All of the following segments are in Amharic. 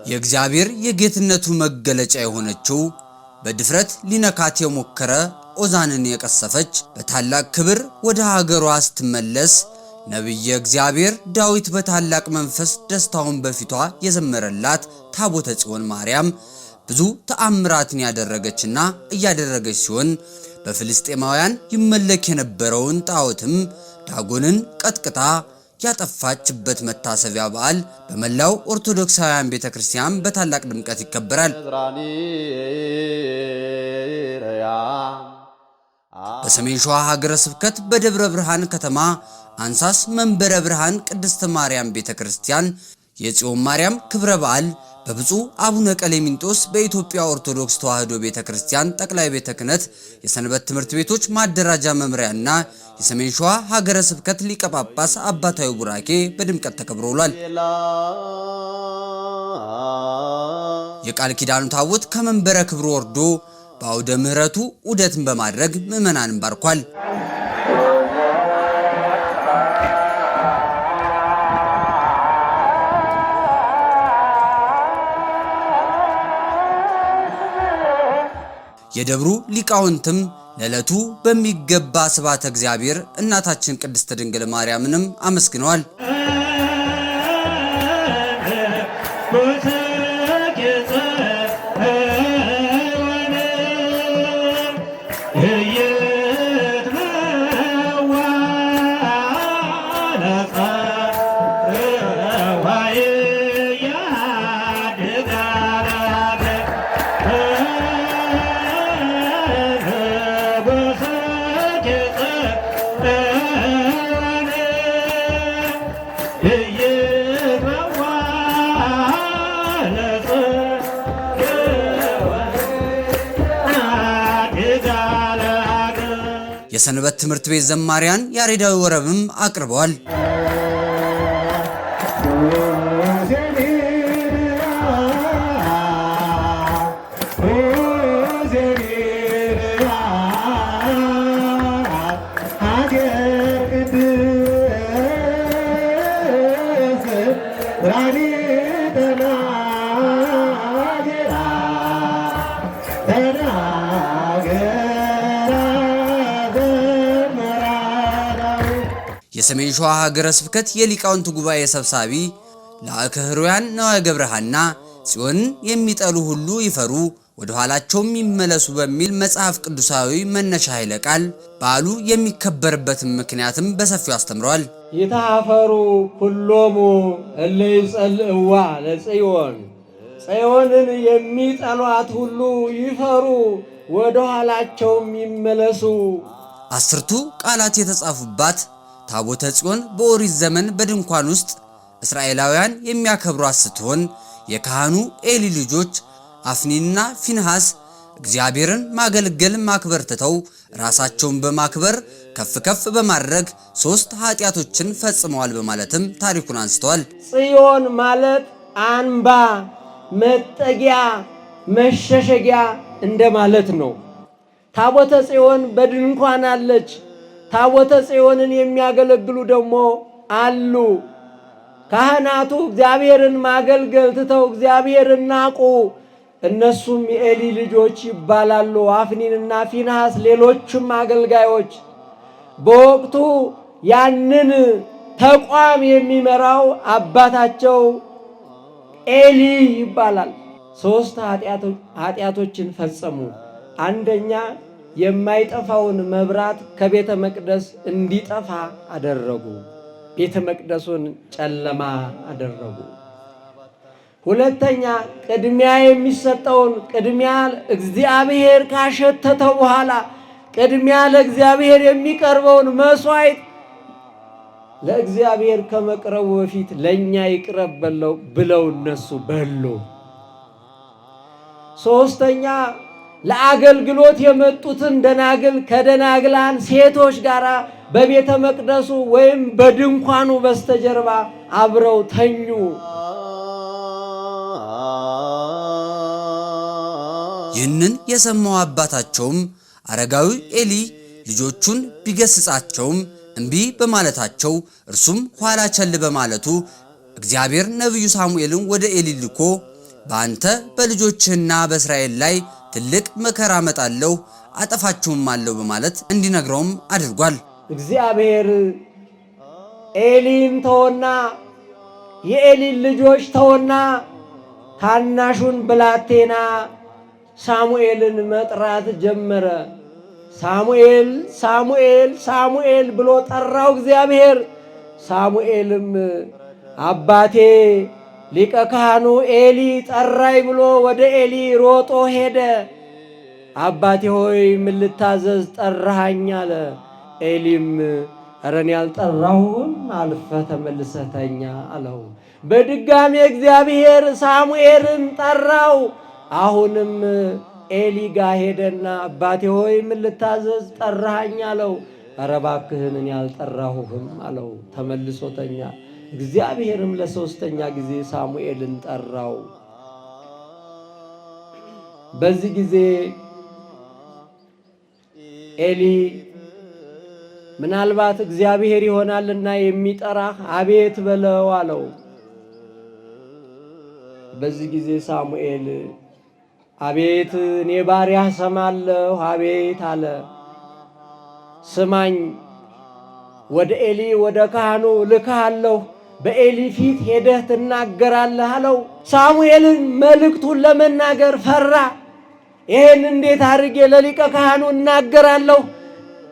የእግዚአብሔር የጌትነቱ መገለጫ የሆነችው በድፍረት ሊነካት የሞከረ ኦዛንን የቀሰፈች በታላቅ ክብር ወደ ሀገሯ ስትመለስ ነብየ እግዚአብሔር ዳዊት በታላቅ መንፈስ ደስታውን በፊቷ የዘመረላት ታቦተ ጽዮን ማርያም ብዙ ተአምራትን ያደረገችና እያደረገች ሲሆን በፍልስጤማውያን ይመለክ የነበረውን ጣዖትም ዳጎንን ቀጥቅጣ ያጠፋችበት መታሰቢያ በዓል በመላው ኦርቶዶክሳውያን ቤተክርስቲያን በታላቅ ድምቀት ይከበራል። በሰሜን ሸዋ ሀገረ ስብከት በደብረ ብርሃን ከተማ አንሳስ መንበረ ብርሃን ቅድስት ማርያም ቤተክርስቲያን የጽዮን ማርያም ክብረ በዓል በብፁዕ አቡነ ቀሌምንጦስ በኢትዮጵያ ኦርቶዶክስ ተዋሕዶ ቤተክርስቲያን ጠቅላይ ቤተ ክህነት የሰንበት ትምህርት ቤቶች ማደራጃ መምሪያና የሰሜን ሸዋ ሀገረ ስብከት ሊቀ ጳጳስ አባታዊ ቡራኬ በድምቀት ተከብሮ ውሏል። የቃል ኪዳኑ ታቦት ከመንበረ ክብሩ ወርዶ በአውደ ምሕረቱ ዑደትን በማድረግ ምዕመናንን ባርኳል። የደብሩ ሊቃውንትም ለዕለቱ በሚገባ ስብሐተ እግዚአብሔር እናታችን ቅድስት ድንግል ማርያምንም አመስግነዋል። የሰንበት ትምህርት ቤት ዘማሪያን ያሬዳዊ ወረብም አቅርበዋል። የሰሜን ሸዋ ሀገረ ስብከት የሊቃውንት ጉባኤ ሰብሳቢ ለአከ ሕሩያን ነዋየ ገብረሃና ጽዮንን የሚጠሉ ሁሉ ይፈሩ ወደ ኋላቸውም ይመለሱ በሚል መጽሐፍ ቅዱሳዊ መነሻ ኃይለ ቃል በዓሉ የሚከበርበትን ምክንያትም በሰፊው አስተምረዋል። ይታፈሩ ኩሎሙ እለ ይጸልእዋ ለጽዮን፣ ጽዮንን የሚጠሏት ሁሉ ይፈሩ ወደ ኋላቸውም ይመለሱ። አስርቱ ቃላት የተጻፉባት ታቦተ ጽዮን በኦሪት ዘመን በድንኳን ውስጥ እስራኤላውያን የሚያከብሯት ስትሆን የካህኑ ኤሊ ልጆች አፍኒንና ፊንሃስ እግዚአብሔርን ማገልገል ማክበር ትተው ራሳቸውን በማክበር ከፍ ከፍ በማድረግ 3 ኃጢያቶችን ፈጽመዋል በማለትም ታሪኩን አንስተዋል። ጽዮን ማለት አንባ፣ መጠጊያ፣ መሸሸጊያ እንደማለት ነው። ታቦተ ጽዮን በድንኳን አለች። ታቦተ ጽዮንን የሚያገለግሉ ደግሞ አሉ። ካህናቱ እግዚአብሔርን ማገልገል ትተው እግዚአብሔርን ናቁ። እነሱም የኤሊ ልጆች ይባላሉ። አፍኒንና ፊንሃስ ሌሎችም አገልጋዮች። በወቅቱ ያንን ተቋም የሚመራው አባታቸው ኤሊ ይባላል። 3 ኃጢያቶችን ፈጸሙ። አንደኛ የማይጠፋውን መብራት ከቤተ መቅደስ እንዲጠፋ አደረጉ። ቤተ መቅደሱን ጨለማ አደረጉ። ሁለተኛ ቅድሚያ የሚሰጠውን ቅድሚያ እግዚአብሔር ካሸተተው በኋላ ቅድሚያ ለእግዚአብሔር የሚቀርበውን መስዋዕት ለእግዚአብሔር ከመቅረቡ በፊት ለኛ ይቅረብ ብለው እነሱ በሉ። ሶስተኛ ለአገልግሎት የመጡትን ደናግል ከደናግላን ሴቶች ጋር በቤተ መቅደሱ ወይም በድንኳኑ በስተጀርባ አብረው ተኙ። ይህንን የሰማው አባታቸውም አረጋዊ ኤሊ ልጆቹን ቢገስጻቸውም እምቢ በማለታቸው እርሱም ኋላ ቸል በማለቱ እግዚአብሔር ነቢዩ ሳሙኤልን ወደ ኤሊ ልኮ በአንተ በልጆችህና በእስራኤል ላይ ትልቅ መከራ አመጣለሁ አጠፋችሁማለሁ በማለት እንዲነግረውም አድርጓል። እግዚአብሔር ኤሊን ተወና የኤሊን ልጆች ተወና ታናሹን ብላቴና ሳሙኤልን መጥራት ጀመረ። ሳሙኤል ሳሙኤል ሳሙኤል ብሎ ጠራው እግዚአብሔር። ሳሙኤልም አባቴ ሊቀ ካህኑ ኤሊ ጠራይ ብሎ ወደ ኤሊ ሮጦ ሄደ። አባቴ ሆይ ምን ልታዘዝ ጠራኸኝ አለ። ኤሊም ኧረ እኔ አልጠራሁም፣ አልፈህ ተመልሰህ ተኛ አለው። በድጋሚ እግዚአብሔር ሳሙኤልን ጠራው። አሁንም ኤሊ ጋር ሄደና አባቴ ሆይ ምን ልታዘዝ ጠራኸኝ አለው። ኧረ እባክህን እኔ አልጠራሁህም አለው። ተመልሶ ተኛ። እግዚአብሔርም ለሶስተኛ ጊዜ ሳሙኤልን ጠራው። በዚህ ጊዜ ኤሊ ምናልባት እግዚአብሔር ይሆናልና የሚጠራህ አቤት በለው አለው። በዚህ ጊዜ ሳሙኤል አቤት እኔ ባሪያህ ሰማለሁ አቤት አለ። ስማኝ፣ ወደ ኤሊ ወደ ካህኑ ልካለሁ፣ በኤሊ ፊት ሄደህ ትናገራለህ አለው። ሳሙኤልን መልእክቱን ለመናገር ፈራ። ይሄን እንዴት አድርጌ ለሊቀ ካህኑ እናገራለሁ?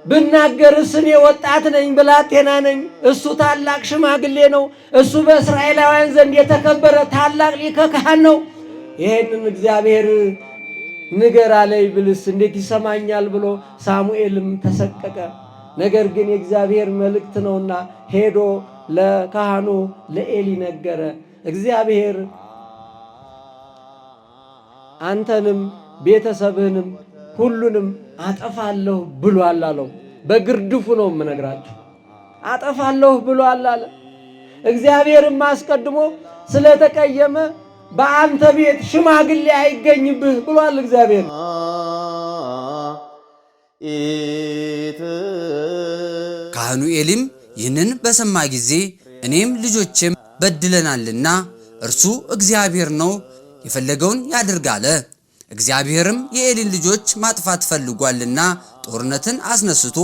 ብናገርስ እኔ ወጣት ነኝ፣ ብላቴና ነኝ። እሱ ታላቅ ሽማግሌ ነው። እሱ በእስራኤላውያን ዘንድ የተከበረ ታላቅ ሊቀ ካህን ነው። ይሄንን እግዚአብሔር ንገር አለኝ ብልስ እንዴት ይሰማኛል ብሎ ሳሙኤልም ተሰቀቀ። ነገር ግን የእግዚአብሔር መልእክት ነውና ሄዶ ለካህኑ ለኤሊ ነገረ። እግዚአብሔር አንተንም ቤተሰብህንም ሁሉንም አጠፋለሁ ብሏል አለው። በግርድፉ ነው የምነግራችሁ። አጠፋለሁ ብሏል አለ። እግዚአብሔርም አስቀድሞ ስለተቀየመ በአንተ ቤት ሽማግሌ አይገኝብህ ብሏል እግዚአብሔር። ካህኑ ኤሊም ይህንን በሰማ ጊዜ እኔም ልጆቼም በድለናልና እርሱ እግዚአብሔር ነው፣ የፈለገውን ያድርግ አለ። እግዚአብሔርም የኤሊን ልጆች ማጥፋት ፈልጓልና ጦርነትን አስነስቶ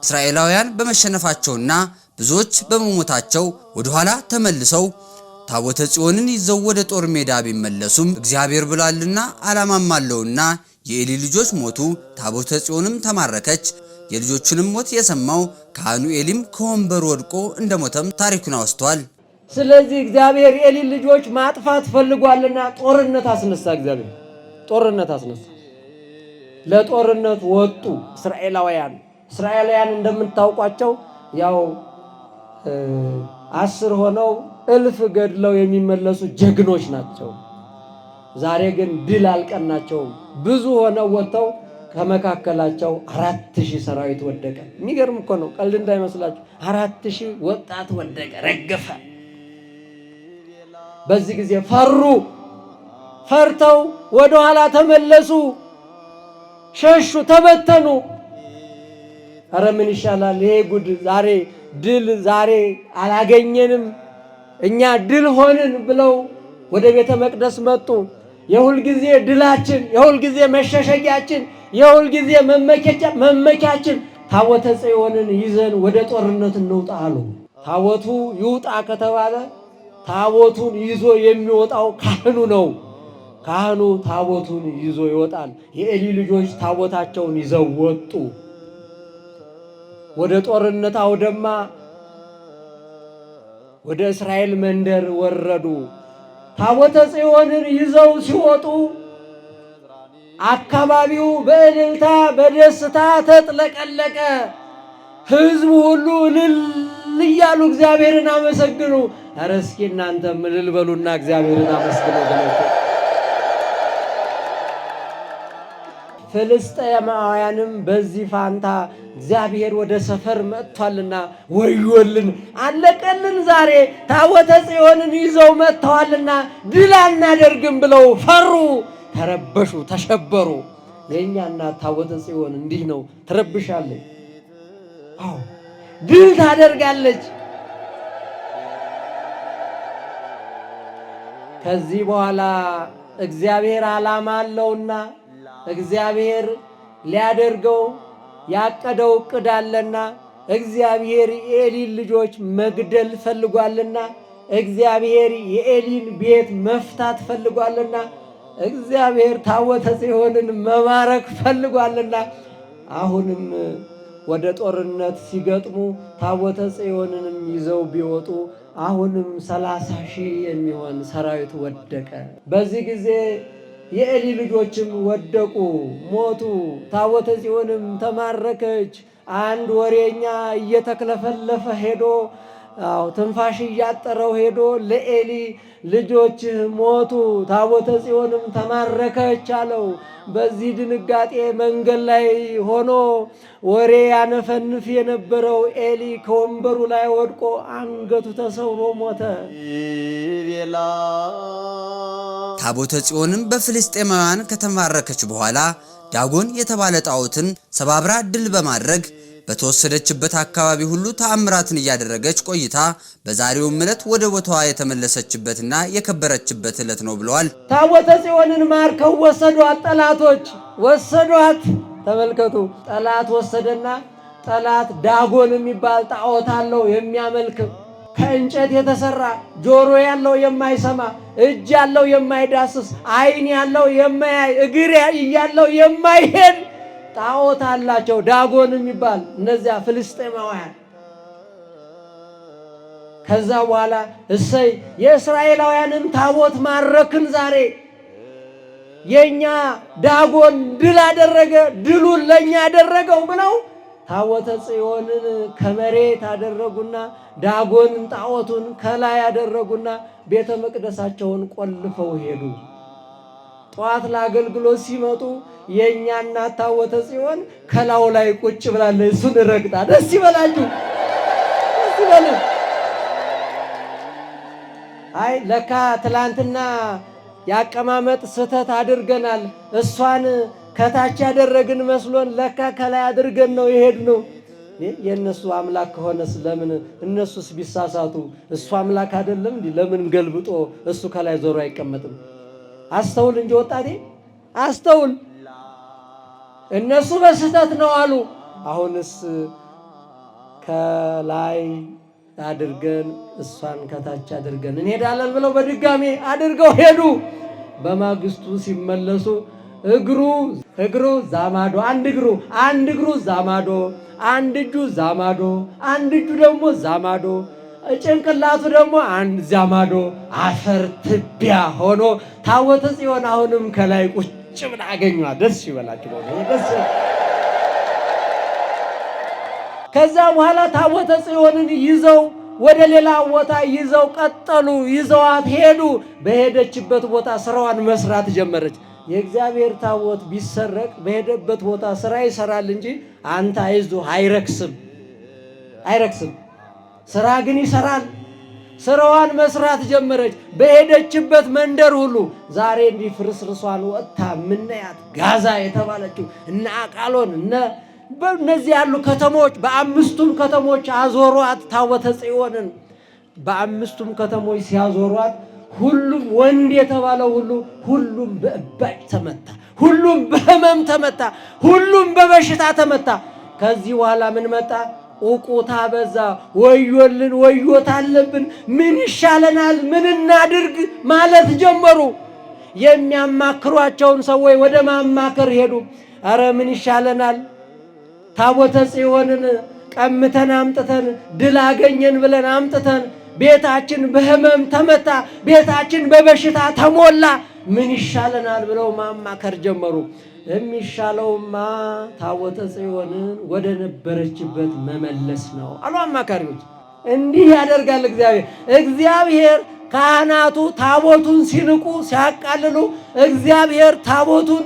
እስራኤላውያን በመሸነፋቸውና ብዙዎች በመሞታቸው ወደ ኋላ ተመልሰው ታቦተ ጽዮንን ይዘው ወደ ጦር ሜዳ ቢመለሱም እግዚአብሔር ብሏልና ዓላማም አለውና የኤሊ ልጆች ሞቱ፣ ታቦተ ጽዮንም ተማረከች። የልጆቹንም ሞት የሰማው ካህኑ ኤሊም ከወንበሩ ወድቆ እንደሞተም ታሪኩን አወስቷል። ስለዚህ እግዚአብሔር የኤሊን ልጆች ማጥፋት ፈልጓልና ጦርነት አስነሳ። እግዚአብሔር ጦርነት አስነሳ። ለጦርነት ወጡ እስራኤላውያን። እስራኤላውያን እንደምታውቋቸው ያው 10 ሆነው 1000 ገድለው የሚመለሱ ጀግኖች ናቸው። ዛሬ ግን ድል አልቀናቸውም። ብዙ ሆነው ወጥተው ከመካከላቸው 4000 ሰራዊት ወደቀ። የሚገርም እኮ ነው፣ ቀልድ እንዳይመስላችሁ። 4000 ወጣት ወደቀ፣ ረገፈ። በዚህ ጊዜ ፈሩ። ፈርተው ወደ ኋላ ተመለሱ፣ ሸሹ፣ ተበተኑ። አረ ምን ይሻላል ይሄ ጉድ! ዛሬ ድል ዛሬ አላገኘንም፣ እኛ ድል ሆንን ብለው ወደ ቤተ መቅደስ መጡ። የሁል ጊዜ ድላችን፣ የሁል ጊዜ መሸሸጊያችን፣ የሁል ጊዜ መመኪያችን ታቦተ ጽዮንን ይዘን ወደ ጦርነት እንውጣ አሉ። ታቦቱ ይውጣ ከተባለ ታቦቱን ይዞ የሚወጣው ካህኑ ነው። ካህኑ ታቦቱን ይዞ ይወጣል። የኤሊ ልጆች ታቦታቸውን ይዘው ወጡ። ወደ ጦርነት አውደማ ወደ እስራኤል መንደር ወረዱ። ታቦተ ጽዮንን ይዘው ሲወጡ አካባቢው በእልልታ በደስታ ተጥለቀለቀ። ሕዝቡ ሁሉ እልል እያሉ እግዚአብሔርን አመሰግኑ። ኧረ እስኪ እናንተም እልል በሉና እግዚአብሔርን አመስግኑ። ፍልስጤማውያንም በዚህ ፋንታ እግዚአብሔር ወደ ሰፈር መጥቷልና ወዮልን፣ አለቀልን፣ ዛሬ ታቦተ ጽዮንን ይዘው መጥተዋልና ድል አናደርግም ብለው ፈሩ፣ ተረበሹ፣ ተሸበሩ። የእኛ እናት ታቦተ ጽዮን እንዲህ ነው፣ ትረብሻለች። አዎ ድል ታደርጋለች። ከዚህ በኋላ እግዚአብሔር ዓላማ አለውና እግዚአብሔር ሊያደርገው ያቀደው ዕቅድ አለና እግዚአብሔር የኤሊን ልጆች መግደል ፈልጓልና እግዚአብሔር የኤሊን ቤት መፍታት ፈልጓልና እግዚአብሔር ታቦተ ጽዮንን መማረክ ፈልጓልና አሁንም ወደ ጦርነት ሲገጥሙ ታቦተ ጽዮንንም ይዘው ቢወጡ አሁንም 30,000 የሚሆን ሰራዊት ወደቀ። በዚህ ጊዜ የኤሊ ልጆችም ወደቁ፣ ሞቱ። ታቦተ ጽዮንም ተማረከች። አንድ ወሬኛ እየተክለፈለፈ ሄዶ ትንፋሽ እያጠረው ሄዶ ለኤሊ ልጆችህ ሞቱ፣ ታቦተ ጽዮንም ተማረከች አለው። በዚህ ድንጋጤ መንገድ ላይ ሆኖ ወሬ ያነፈንፍ የነበረው ኤሊ ከወንበሩ ላይ ወድቆ አንገቱ ተሰብሮ ሞተ። ታቦተ ጽዮንም በፍልስጤማውያን ከተማረከች በኋላ ዳጎን የተባለ ጣዖትን ሰባብራ ድል በማድረግ በተወሰደችበት አካባቢ ሁሉ ተአምራትን እያደረገች ቆይታ በዛሬው ዕለት ወደ ቦታዋ የተመለሰችበትና የከበረችበት ዕለት ነው ብለዋል። ታቦተ ጽዮንን ማርከው ወሰዷት፣ ጠላቶች ወሰዷት። ተመልከቱ፣ ጠላት ወሰደና ጠላት ዳጎን የሚባል ጣዖት አለው የሚያመልክ ከእንጨት የተሰራ ጆሮ ያለው የማይሰማ እጅ ያለው የማይዳስስ ዓይን ያለው የማያይ እግር ያለው የማይሄድ ጣዖት አላቸው። ዳጎን የሚባል እነዚያ ፍልስጤማውያን። ከዛ በኋላ እሰይ የእስራኤላውያንን ታቦት ማረክን፣ ዛሬ የኛ ዳጎን ድል አደረገ፣ ድሉን ለኛ ያደረገው ብለው ታቦተ ጽዮንን ከመሬት አደረጉና ዳጎንን ጣዖቱን ከላይ አደረጉና ቤተ መቅደሳቸውን ቆልፈው ሄዱ። ጠዋት ለአገልግሎት ሲመጡ የኛ እናት ታቦተ ጽዮን ከላው ላይ ቁጭ ብላለች። እሱን ረግጣ ደስ ይበላችሁ፣ ደስ ይበል። አይ ለካ ትላንትና ያቀማመጥ ስህተት አድርገናል። እሷን ከታች ያደረግን መስሎን ለካ ከላይ አድርገን ነው የሄድነው። የእነሱ አምላክ ከሆነስ ለምን እነሱስ ቢሳሳቱ እሱ አምላክ አይደለም እንዴ? ለምን ገልብጦ እሱ ከላይ ዞሮ አይቀመጥም? አስተውል እንጂ ወጣቴ አስተውል። እነሱ በስህተት ነው አሉ። አሁንስ ከላይ አድርገን እሷን ከታች አድርገን እንሄዳለን ብለው በድጋሜ አድርገው ሄዱ። በማግስቱ ሲመለሱ እግሩ ዛማዶ፣ አንድ እግሩ ዛማዶ፣ አንድ እጁ ዛማዶ፣ አንድ እጁ ደግሞ ዛማዶ፣ ጭንቅላቱ ደግሞ አንድ ዛማዶ አፈር ትቢያ ሆኖ ታቦተ ጽዮን አሁንም ከላይ ቁጭ ብላ አገኘዋት። ደስ ይበላችሁ። ከዛ በኋላ ታቦተ ጽዮንን ይዘው ወደ ሌላ ቦታ ይዘው ቀጠሉ። ይዘዋት ሄዱ። በሄደችበት ቦታ ስራዋን መስራት ጀመረች። የእግዚአብሔር ታቦት ቢሰረቅ በሄደበት ቦታ ስራ ይሰራል እንጂ አንተ አይዞህ አይረክስም። ስራ ግን ይሰራል። ስራዋን መስራት ጀመረች። በሄደችበት መንደር ሁሉ ዛሬ እንዲህ ፍርስርሷን ወጥታ ምናያት ጋዛ የተባለችው እነ አቃሎን እነዚህ ያሉ ከተሞች በአምስቱም ከተሞች አዞሯት ታቦተ ጽዮንን። በአምስቱም ከተሞች ሲያዞሯት ሁሉም ወንድ የተባለው ሁሉም በእባጭ ተመታ፣ ሁሉም በህመም ተመታ፣ ሁሉም በበሽታ ተመታ። ከዚህ በኋላ ምን መጣ? ኡቁታ በዛ። ወዮልን፣ ወዮት አለብን፣ ምን ይሻለናል፣ ምን እናድርግ ማለት ጀመሩ። የሚያማክሯቸውን ሰዎች ወደ ማማከር ሄዱ። አረ ምን ይሻለናል፣ ታቦተ ጽዮንን ቀምተን አምጥተን ድል አገኘን ብለን አምጥተን ቤታችን በህመም ተመታ፣ ቤታችን በበሽታ ተሞላ፣ ምን ይሻለናል ብለው ማማከር ጀመሩ። የሚሻለውማ ታቦተ ጽዮንን ወደ ነበረችበት መመለስ ነው አሉ አማካሪዎች። እንዲህ ያደርጋል እግዚአብሔር። ካህናቱ ታቦቱን ሲንቁ ሲያቃልሉ፣ እግዚአብሔር ታቦቱን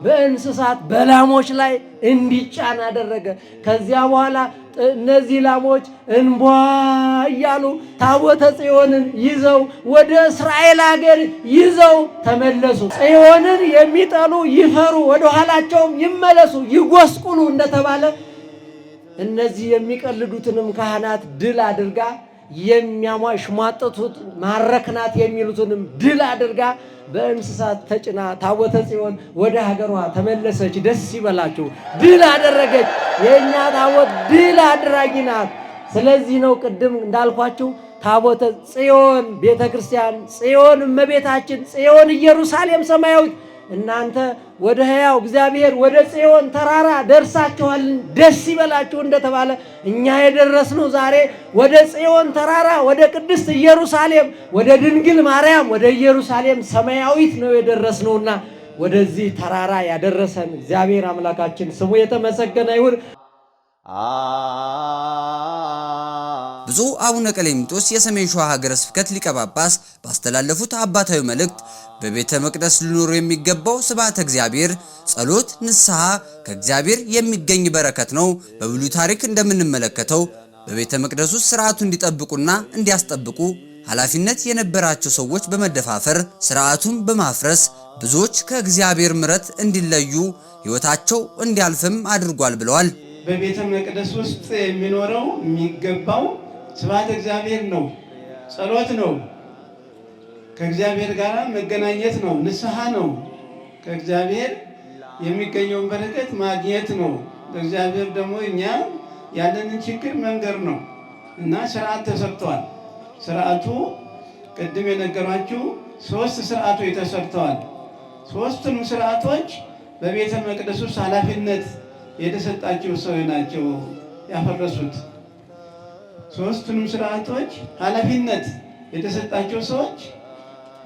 በእንስሳት በላሞች ላይ እንዲጫን አደረገ። ከዚያ በኋላ እነዚህ ላሞች እንቧ እያሉ ታቦተ ጽዮንን ይዘው ወደ እስራኤል ሀገር ይዘው ተመለሱ። ጽዮንን የሚጠሉ ይፈሩ፣ ወደ ኋላቸውም ይመለሱ፣ ይጎስቁሉ እንደተባለ እነዚህ የሚቀልዱትንም ካህናት ድል አድርጋ የሚያሟሽሟጥቱት ማረክናት የሚሉትንም ድል አድርጋ በእንስሳት ተጭና ታቦተ ጽዮን ወደ ሀገሯ ተመለሰች። ደስ ይበላችሁ፣ ድል አደረገች። የእኛ ታቦት ድል አድራጊ ናት። ስለዚህ ነው ቅድም እንዳልኳችሁ ታቦተ ጽዮን ቤተ ክርስቲያን፣ ጽዮን እመቤታችን፣ ጽዮን ኢየሩሳሌም ሰማያዊት፣ እናንተ ወደ ሕያው እግዚአብሔር ወደ ጽዮን ተራራ ደርሳችኋል፣ ደስ ይበላችሁ እንደተባለ እኛ የደረስነው ዛሬ ወደ ጽዮን ተራራ ወደ ቅድስት ኢየሩሳሌም ወደ ድንግል ማርያም ወደ ኢየሩሳሌም ሰማያዊት ነው የደረስነውና ወደዚህ ተራራ ያደረሰን እግዚአብሔር አምላካችን ስሙ የተመሰገነ ይሁን። ብፁዕ አቡነ ቀሌምንጦስ የሰሜን ሸዋ ሀገረ ስብከት ሊቀ ጳጳስ ባስተላለፉት አባታዊ መልእክት በቤተ መቅደስ ሊኖሩ የሚገባው ስብሐተ እግዚአብሔር፣ ጸሎት፣ ንስሐ ከእግዚአብሔር የሚገኝ በረከት ነው። በብሉይ ታሪክ እንደምንመለከተው በቤተ መቅደስ ውስጥ ስርዓቱን እንዲጠብቁና እንዲያስጠብቁ ኃላፊነት የነበራቸው ሰዎች በመደፋፈር ስርዓቱን በማፍረስ ብዙዎች ከእግዚአብሔር ምሕረት እንዲለዩ ሕይወታቸው እንዲያልፍም አድርጓል ብለዋል። በቤተ መቅደስ ውስጥ የሚኖረው የሚገባው ስብሐተ እግዚአብሔር ነው፣ ጸሎት ነው፣ ከእግዚአብሔር ጋር መገናኘት ነው፣ ንስሐ ነው፣ ከእግዚአብሔር የሚገኘውን በረከት ማግኘት ነው። በእግዚአብሔር ደግሞ እኛ ያለንን ችግር መንገር ነው እና ስርዓት ተሰርተዋል። ስርዓቱ ቅድም የነገሯችሁ 3 ስርዓቶች ተሰርተዋል። 3ቱንም ስርዓቶች በቤተ መቅደስ ውስጥ ኃላፊነት የተሰጣቸው ሰዎች ናቸው ያፈረሱት። 3ቱንም ስርዓቶች ኃላፊነት የተሰጣቸው ሰዎች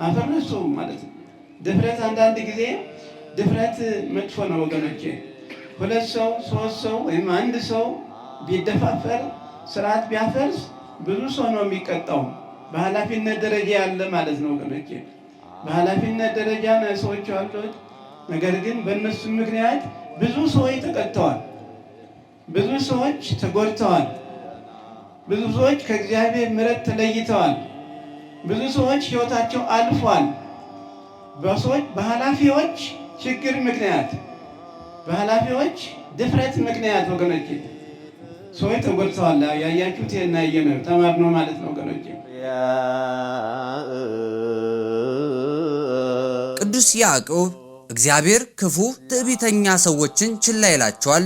አፈረሱ ማለት ነው። ድፍረት፣ አንዳንድ ጊዜ ድፍረት መጥፎ ነው ወገኖቼ። 2 ሰው 3 ሰው ወይም 1 ሰው ቢደፋፈር ስርዓት ቢያፈርስ ብዙ ሰው ነው የሚቀጣው። በኃላፊነት ደረጃ ያለ ማለት ነው ወገኖቼ። በኃላፊነት ደረጃ ነው ሰዎች አሉት። ነገር ግን በእነሱ ምክንያት ብዙ ሰዎች ተቀጥተዋል፣ ብዙ ሰዎች ተጎድተዋል፣ ብዙ ሰዎች ከእግዚአብሔር ምሕረት ተለይተዋል፣ ብዙ ሰዎች ሕይወታቸው አልፏል። በኃላፊዎች ችግር ምክንያት፣ በኃላፊዎች ድፍረት ምክንያት ወገኖቼ ሰዎች ተጎድተዋል። ያያችሁት እና ያየነው ተማርነው ማለት ነው ወገኖቼ። ቅዱስ ያዕቆብ እግዚአብሔር ክፉ ትዕቢተኛ ሰዎችን ችላ ይላቸዋል፣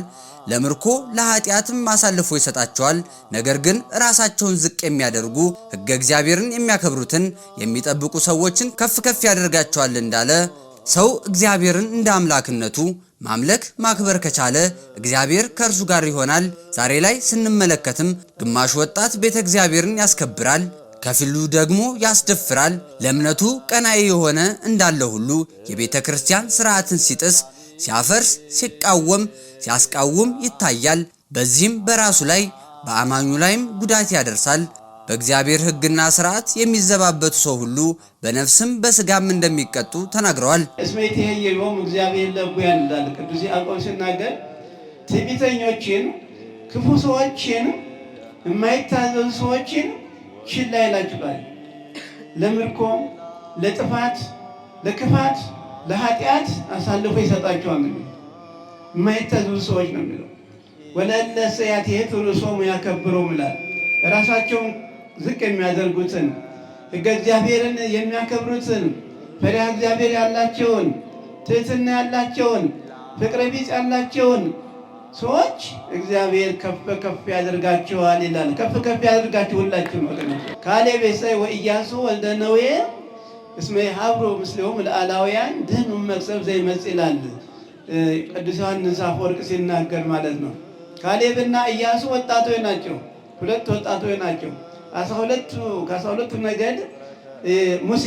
ለምርኮ ለኃጢአትም አሳልፎ ይሰጣቸዋል። ነገር ግን ራሳቸውን ዝቅ የሚያደርጉ ሕገ እግዚአብሔርን የሚያከብሩትን የሚጠብቁ ሰዎችን ከፍ ከፍ ያደርጋቸዋል እንዳለ ሰው እግዚአብሔርን እንደ አምላክነቱ ማምለክ ማክበር ከቻለ እግዚአብሔር ከእርሱ ጋር ይሆናል። ዛሬ ላይ ስንመለከትም ግማሽ ወጣት ቤተ እግዚአብሔርን ያስከብራል፣ ከፊሉ ደግሞ ያስደፍራል። ለእምነቱ ቀናኢ የሆነ እንዳለ ሁሉ የቤተ ክርስቲያን ስርዓትን ሲጥስ፣ ሲያፈርስ፣ ሲቃወም፣ ሲያስቃውም ይታያል። በዚህም በራሱ ላይ በአማኙ ላይም ጉዳት ያደርሳል። በእግዚአብሔር ሕግና ስርዓት የሚዘባበቱ ሰው ሁሉ በነፍስም በስጋም እንደሚቀጡ ተናግረዋል። እስመ ይትሄየሎሙ እግዚአብሔር ለእቡያን እንዳለ ቅዱስ ያዕቆብ ሲናገር ትዕቢተኞችን፣ ክፉ ሰዎችን፣ የማይታዘዙ ሰዎችን ችላ ይላችኋል፣ ለምርኮ፣ ለጥፋት፣ ለክፋት፣ ለኃጢአት አሳልፎ ይሰጣቸዋል። የማይታዘዙ ሰዎች ነው የሚለው። ወለእለ እሰያትሄቱ ርእሶሙ ያከብሮሙ ይላል። ራሳቸውን ዝቅ የሚያደርጉትን ሕገ እግዚአብሔርን የሚያከብሩትን ፈሪሃ እግዚአብሔር ያላቸውን ትሕትና ያላቸውን ፍቅረ ቢጽ ያላቸውን ሰዎች እግዚአብሔር ከፍ ከፍ ያደርጋቸዋል ይላል። ከፍ ከፍ ያደርጋችሁ ሁላችሁ ወገኖች። ካሌብ ወኢያሱ ወልደ ነዌ እስመ ይሃብሩ ምስሌሆሙ ለአላውያን ድኅኑ መቅሰፍት ዘይመጽእ ይላል ቅዱስ ዮሐንስ አፈወርቅ ሲናገር ማለት ነው። ካሌብና ኢያሱ ወጣቶች ናቸው። 2 ወጣቶች ናቸው። ከ12ቱ ነገድ ሙሴ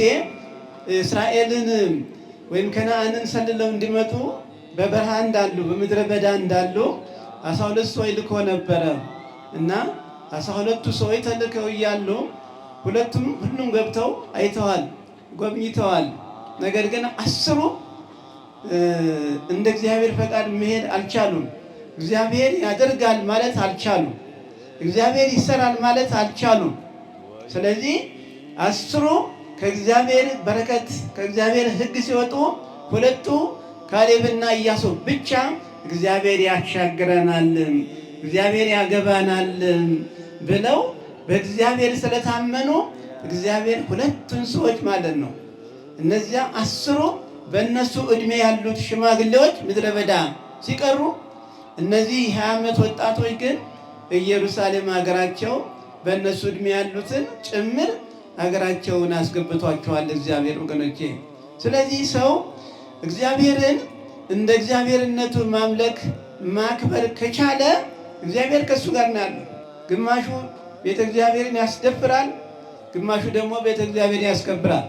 እስራኤልን ወይም ከነዓንን ሰልለው እንዲመጡ በበረሃ እንዳሉ በምድረ በዳ እንዳሉ 12 ሰዎች ልኮ ነበረ እና 12ቱ ሰዎች ተልከው እያሉ ሁሉም ገብተው አይተዋል፣ ጎብኝተዋል። ነገር ግን 10ሩ እንደ እግዚአብሔር ፈቃድ መሄድ አልቻሉም። እግዚአብሔር ያደርጋል ማለት አልቻሉም። እግዚአብሔር ይሰራል ማለት አልቻሉም። ስለዚህ 10ሩ ከእግዚአብሔር በረከት ከእግዚአብሔር ሕግ ሲወጡ 2ቱ ካሌብና ኢያሱ ብቻ እግዚአብሔር ያሻግረናል፣ እግዚአብሔር ያገባናል ብለው በእግዚአብሔር ስለታመኑ እግዚአብሔር ሁለቱን ሰዎች ማለት ነው እነዚያ 10 በእነሱ ዕድሜ ያሉት ሽማግሌዎች ምድረ በዳ ሲቀሩ እነዚህ 20 ዓመት ወጣቶች ግን ኢየሩሳሌም ሀገራቸው በእነሱ ዕድሜ ያሉትን ጭምር ሀገራቸውን አስገብቷቸዋል እግዚአብሔር ወገኖቼ። ስለዚህ ሰው እግዚአብሔርን እንደ እግዚአብሔርነቱ ማምለክ ማክበር ከቻለ እግዚአብሔር ከሱ ጋር ነው ያለው። ግማሹ ቤተ እግዚአብሔርን ያስደፍራል፣ ግማሹ ደግሞ ቤተ እግዚአብሔርን ያስከብራል።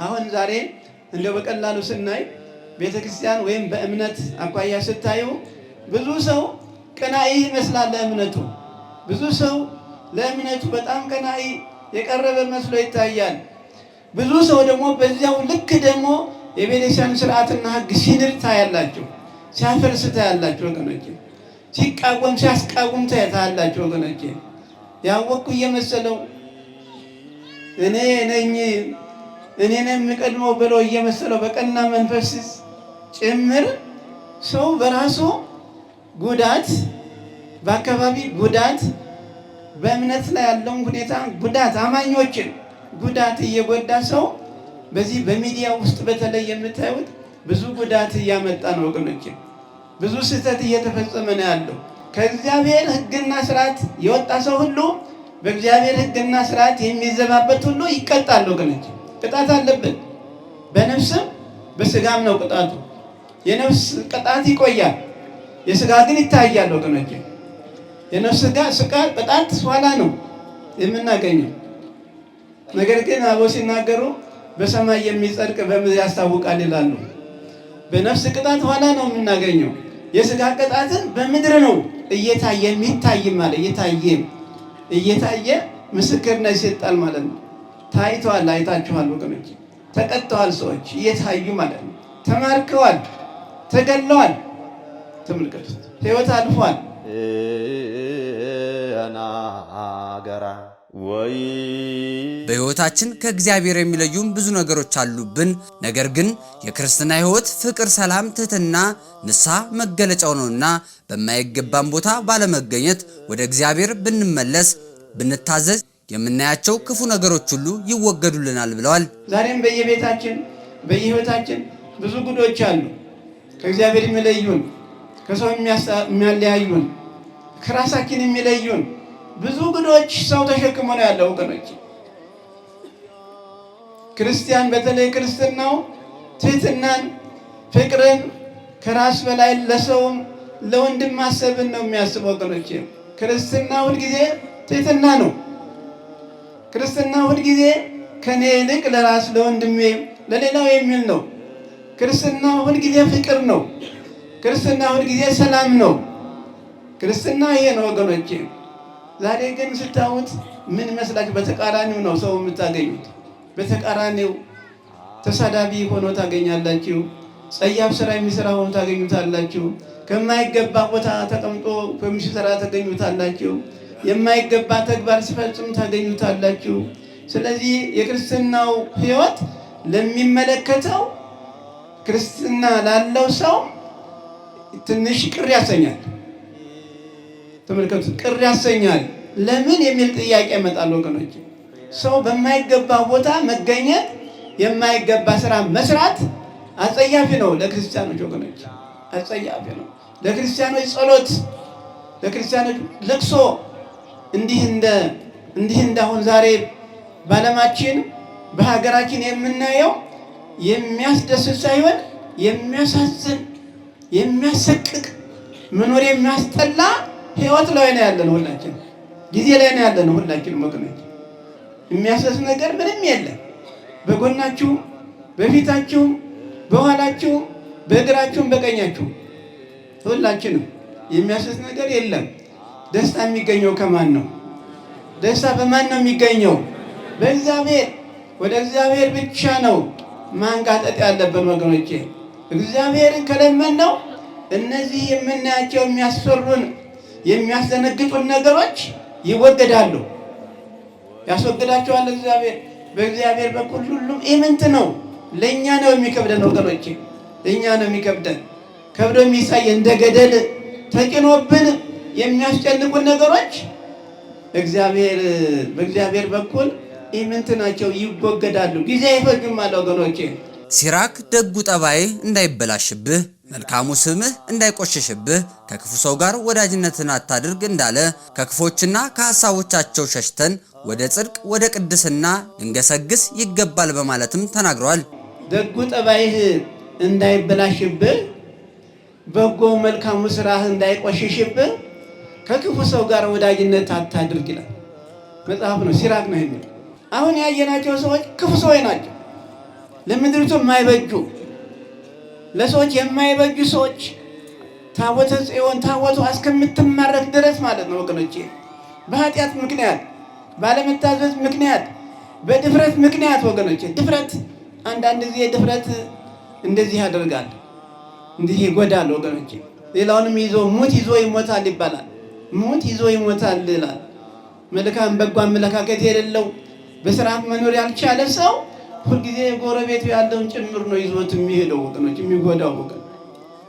አሁን ዛሬ እንደው በቀላሉ ስናይ ቤተ ክርስቲያን ወይም በእምነት አኳያ ስታዩ ብዙ ሰው ቀናኢ ይመስላል ለእምነቱ። ብዙ ሰው ለእምነቱ በጣም ቀናኢ የቀረበ መስሎ ይታያል። ብዙ ሰው ደግሞ በዚያው ልክ ደግሞ የቤተክርስቲያን ስርዓትና ሕግ ሲንድ ታያላችሁ፣ ሲያፈርስ ታያላችሁ ወገኖቼ። ሲቃወም ሲያስቃወም ታያላችሁ ወገኖቼ። ያወቅኩ እየመሰለው እኔ ነኝ የምቀድመው ብሎ እየመሰለው በቀና መንፈስ ጭምር ሰው በራሱ ጉዳት፣ በአካባቢ ጉዳት፣ በእምነት ላይ ያለውን ሁኔታ ጉዳት፣ አማኞችን ጉዳት እየጎዳ ሰው በዚህ በሚዲያ ውስጥ በተለይ የምታዩት ብዙ ጉዳት እያመጣ ነው ወገኖቼ። ብዙ ስህተት እየተፈጸመ ነው ያለው። ከእግዚአብሔር ሕግና ስርዓት የወጣ ሰው ሁሉ በእግዚአብሔር ሕግና ስርዓት የሚዘባበት ሁሉ ይቀጣል ወገኖቼ። ቅጣት አለበት። በነፍስም በስጋም ነው ቅጣቱ። የነፍስ ቅጣት ይቆያል፣ የስጋ ግን ይታያል ወገኖቼ። የነፍስ ስጋ ቅጣት ኋላ ነው የምናገኘው። ነገር ግን አበው ሲናገሩ በሰማይ የሚጸድቅ በምድር ያስታውቃል ይላሉ። በነፍስ ቅጣት ኋላ ነው የምናገኘው። የስጋ ቅጣትን በምድር ነው እየታየ የሚታይ ማለት እየታየ ምስክርነት ይሰጣል ማለት ነው። ታይቷል፣ አይታችኋል ወገኖች። ተቀጥተዋል ሰዎች እየታዩ ማለት ነው። ተማርከዋል፣ ተገለዋል። ተመልከቱት፣ ህይወት አልፏል። በህይወታችን ከእግዚአብሔር የሚለዩን ብዙ ነገሮች አሉብን። ነገር ግን የክርስትና ህይወት ፍቅር፣ ሰላም፣ ትህትና፣ ንስሐ መገለጫው ነውና በማይገባን ቦታ ባለመገኘት ወደ እግዚአብሔር ብንመለስ ብንታዘዝ የምናያቸው ክፉ ነገሮች ሁሉ ይወገዱልናል ብለዋል። ዛሬም በየቤታችን በየህይወታችን ብዙ ጉዶች አሉ። ከእግዚአብሔር የሚለዩን፣ ከሰው የሚያለያዩን፣ ከራሳችን የሚለዩን ብዙ ጉዶች ሰው ተሸክሞ ነው ያለው ወገኖች። ክርስቲያን በተለይ ክርስትናው ትህትናን፣ ፍቅርን ከራስ በላይ ለሰውም ለወንድም ማሰብን ነው የሚያስበው ወገኖች። ክርስትና ሁልጊዜ ትህትና ነው። ክርስትና ሁልጊዜ ከኔ ይልቅ ለራስ ለወንድሜ ለሌላው የሚል ነው። ክርስትና ሁልጊዜ ፍቅር ነው። ክርስትና ሁልጊዜ ሰላም ነው። ክርስትና ይሄ ነው ወገኖቼ። ዛሬ ግን ስታዩት ምን መስላችሁ? በተቃራኒው ነው ሰው የምታገኙት። በተቃራኒው ተሳዳቢ ሆኖ ታገኛላችሁ። ጸያፍ ስራ የሚሰራ ሆኖ ታገኙታላችሁ። ከማይገባ ቦታ ተቀምጦ በሚሰራ ታገኙታላችሁ። የማይገባ ተግባር ሲፈጽም ታገኙታላችሁ። ስለዚህ የክርስትናው ሕይወት ለሚመለከተው ክርስትና ላለው ሰው ትንሽ ቅር ያሰኛል። ተመልከቱ፣ ቅር ያሰኛል። ለምን የሚል ጥያቄ ያመጣል ወገኖች። ሰው በማይገባ ቦታ መገኘት፣ የማይገባ ስራ መስራት አጸያፊ ነው ለክርስቲያኖች ወገኖች፣ አጸያፊ ነው። ለክርስቲያኖች ጸሎት፣ ለክርስቲያኖች ለቅሶ እንዲህ እንዳሁን ዛሬ በዓለማችን በሀገራችን የምናየው የሚያስደስት ሳይሆን የሚያሳዝን፣ የሚያሰቅቅ፣ መኖር የሚያስጠላ ህይወት ላይ ነው ያለነው ሁላችን፣ ጊዜ ላይ ነው ያለነው ሁላችን ወገኖች። የሚያስደስት ነገር ምንም የለም። በጎናችሁ፣ በፊታችሁ፣ በኋላችሁ፣ በእግራችሁም በቀኛችሁ ሁላችንም የሚያስደስት ነገር የለም። ደስታ የሚገኘው ከማን ነው? ደስታ በማን ነው የሚገኘው? በእግዚአብሔር። ወደ እግዚአብሔር ብቻ ነው ማንጋጠጥ ያለብን ወገኖቼ። እግዚአብሔርን ከለመነው እነዚህ የምናያቸው የሚያስፈሩን የሚያስደነግጡን ነገሮች ይወገዳሉ፣ ያስወግዳቸዋል እግዚአብሔር። በእግዚአብሔር በኩል ሁሉም ኢምንት ነው። ለእኛ ነው የሚከብደን ወገኖቼ፣ ለእኛ ነው የሚከብደን። ከብዶ የሚሳይ እንደ ገደል ተጭኖብን የሚያስጨንቁን ነገሮች በእግዚአብሔር በኩል ኢምንት ናቸው፣ ይወገዳሉ። ጊዜ አይፈጁም አለ ወገኖቼ። ሲራክ ደጉ ጠባይ እንዳይበላሽብህ፣ መልካሙ ስምህ እንዳይቆሸሽብህ ከክፉ ሰው ጋር ወዳጅነትን አታድርግ እንዳለ ከክፎችና ከሐሳቦቻቸው ሸሽተን ወደ ጽድቅ ወደ ቅድስና ልንገሰግስ ይገባል በማለትም ተናግረዋል። ደጉ ጠባይህ እንዳይበላሽብህ፣ በጎ መልካሙ ስራህ እንዳይቆሽሽብህ ከክፉ ሰው ጋር ወዳጅነት አታድርግ ይላል መጽሐፍ ነው። ሲራክ ነው የሚለው። አሁን ያየናቸው ሰዎች ክፉ ሰዎች ናቸው። ለምድሪቱ የማይበጁ ለሰዎች የማይበጁ ሰዎች ታቦተ ጽዮን ታቦቱ እስከምትማረክ ድረስ ማለት ነው ወገኖቼ። በኃጢአት ምክንያት፣ ባለመታዘዝ ምክንያት፣ በድፍረት ምክንያት ወገኖቼ። ድፍረት አንዳንድ ጊዜ ድፍረት እንደዚህ ያደርጋል፣ እንዲህ ይጎዳል ወገኖቼ። ሌላውንም ይዞ ሙት ይዞ ይሞታል ይባላል። ሙት ይዞ ይሞታል ይላል። መልካም በጎ አመለካከት የሌለው በስርዓት መኖር ያልቻለ ሰው ሁልጊዜ ጎረቤቱ ያለውን ጭምር ነው ይዞት የሚሄደው ወገኖች፣ የሚጎዳው ወገን።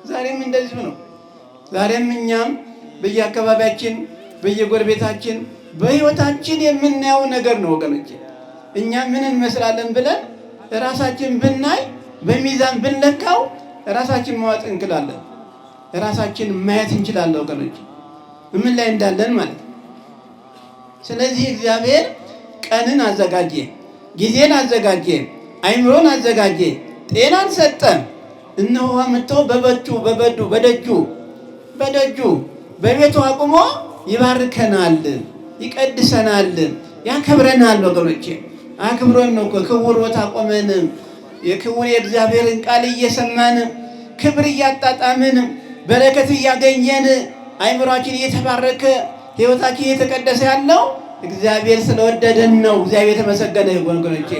ዛሬም እንደዚሁ ነው። ዛሬም እኛም በየአካባቢያችን በየጎረቤታችን በህይወታችን የምናየው ነገር ነው ወገኖች። እኛ ምን እንመስላለን ብለን ራሳችን ብናይ በሚዛን ብንለካው ራሳችን ማወቅ እንችላለን። ራሳችን ማየት እንችላለን ወገኖች፣ ምን ላይ እንዳለን ማለት ነው። ስለዚህ እግዚአብሔር ቀንን አዘጋጀ፣ ጊዜን አዘጋጀ፣ አይምሮን አዘጋጀ፣ ጤናን ሰጠ። እነሆ አምጥቶ በደጁ በቤቱ አቁሞ ይባርከናል፣ ይቀድሰናል፣ ያከብረናል ወገኖቼ። አክብሮን ነው ክቡር ቦታ ቆመን የክቡር የእግዚአብሔርን ቃል እየሰማን ክብር እያጣጣምን በረከት እያገኘን አይምሮአችን እየተባረከ ሕይወታችን እየተቀደሰ ያለው እግዚአብሔር ስለወደደን ነው። እግዚአብሔር የተመሰገነ ይሁን ወገኖቼ።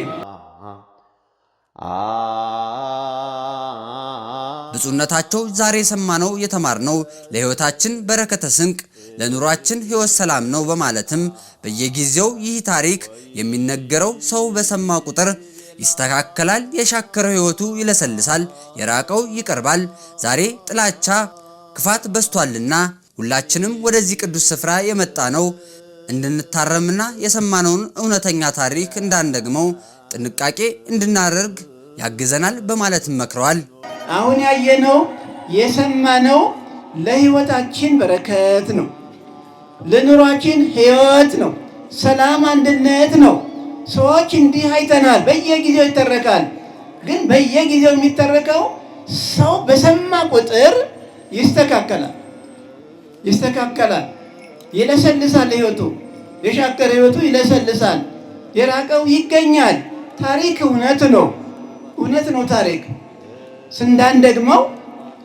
ብፁዕነታቸው ዛሬ የሰማነው የተማርነው ለሕይወታችን በረከተ ስንቅ ለኑሯችን ሕይወት ሰላም ነው በማለትም በየጊዜው ይህ ታሪክ የሚነገረው ሰው በሰማ ቁጥር ይስተካከላል፣ የሻከረው ሕይወቱ ይለሰልሳል፣ የራቀው ይቀርባል። ዛሬ ጥላቻ ክፋት በስቷልና ሁላችንም ወደዚህ ቅዱስ ስፍራ የመጣ ነው እንድንታረምና የሰማነውን እውነተኛ ታሪክ እንዳንደግመው ጥንቃቄ እንድናደርግ ያግዘናል በማለትም መክረዋል። አሁን ያየነው የሰማነው ለሕይወታችን በረከት ነው፣ ለኑሯችን ሕይወት ነው፣ ሰላም አንድነት ነው። ሰዎች እንዲህ አይተናል። በየጊዜው ይተረካል። ግን በየጊዜው የሚተረከው ሰው በሰማ ቁጥር ይስተካከላል፣ ይለሰልሳል። ሕይወቱ የሻከረ ሕይወቱ ይለሰልሳል፣ የራቀው ይገኛል። ታሪክ እውነት ነው። ታሪክ እንዳንደግመው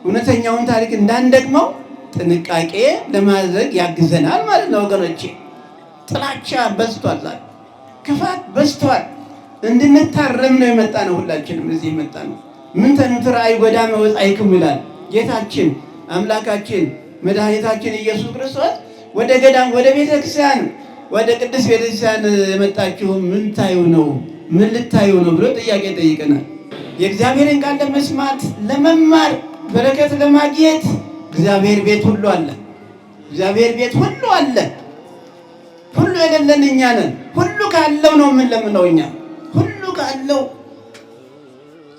እውነተኛውን ታሪክ እንዳንደግመው ጥንቃቄ ለማድረግ ያግዘናል ማለት ነው ወገኖቼ። ጥላቻ በዝቷል፣ ክፋት በዝቷል። እንድንታረም ነው የመጣ ነው። ሁላችንም እዚህ የመጣ ነው። ምን ተኑትር አይጎዳ መወጻእክሙ ይላል ጌታችን አምላካችን መድኃኒታችን ኢየሱስ ክርስቶስ። ወደ ገዳም ወደ ቤተክርስቲያን ወደ ቅዱስ ቤተክርስቲያን የመጣችሁ ምን ታዩ ነው? ምን ልታዩ ነው ብሎ ጥያቄ ጠይቀናል። የእግዚአብሔርን ቃል ለመስማት ለመማር በረከት ለማግኘት እግዚአብሔር ቤት ሁሉ አለ። እግዚአብሔር ቤት ሁሉ አለ። ሁሉ የሌለን እኛ ነን። ሁሉ ካለው ነው የምንለምነው እኛ። ሁሉ ካለው